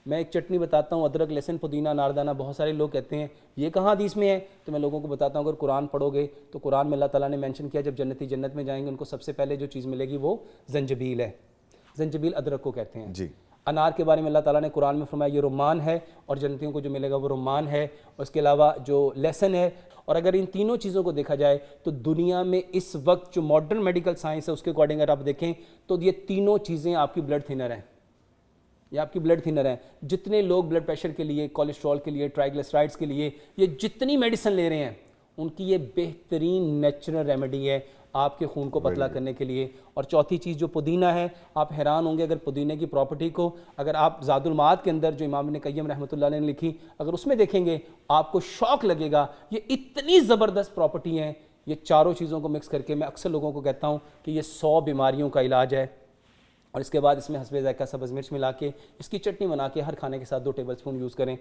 میں ایک چٹنی بتاتا ہوں، ادرک لہسن پودینہ ناردانہ، بہت سارے لوگ کہتے ہیں یہ کہاں حدیث میں ہے، تو میں لوگوں کو بتاتا ہوں اگر قرآن پڑھو گے تو قرآن میں اللہ تعالیٰ نے مینشن کیا جب جنتی جنت میں جائیں گے ان کو سب سے پہلے جو چیز ملے گی وہ زنجبیل ہے. زنجبیل ادرک کو کہتے ہیں. جی. انار کے بارے میں اللہ تعالیٰ نے قرآن میں فرمایا یہ رمان ہے، اور جنتیوں کو جو ملے گا وہ رمان ہے. اس کے علاوہ جو لہسن ہے. اور اگر ان تینوں چیزوں کو دیکھا جائے تو دنیا میں اس وقت جو ماڈرن میڈیکل سائنس ہے اس کے اکارڈنگ اگر آپ دیکھیں تو یہ تینوں چیزیں آپ کی بلڈ تھنر ہیں. یہ آپ کی بلڈ تھنر ہیں. جتنے لوگ بلڈ پریشر کے لیے، کولیسٹرول کے لیے، ٹرائیگلیسرائڈز کے لیے یہ جتنی میڈیسن لے رہے ہیں ان کی یہ بہترین نیچرل ریمیڈی ہے آپ کے خون کو پتلا کرنے کے لیے. اور چوتھی چیز جو پودینہ ہے، آپ حیران ہوں گے اگر پودینے کی پراپرٹی کو اگر آپ زاد المعاد کے اندر جو امام ابن قیم رحمۃ اللہ علیہ نے لکھی اگر اس میں دیکھیں گے آپ کو شوق لگے گا. یہ اتنی زبردست پراپرٹی ہیں. یہ چاروں چیزوں کو مکس کر کے میں اکثر لوگوں کو کہتا ہوں کہ یہ 100 بیماریوں کا علاج ہے. اور اس کے بعد اس میں حسب ذائقہ سبز مرچ ملا کے اس کی چٹنی بنا کے ہر کھانے کے ساتھ 2 ٹیبل سپون یوز کریں.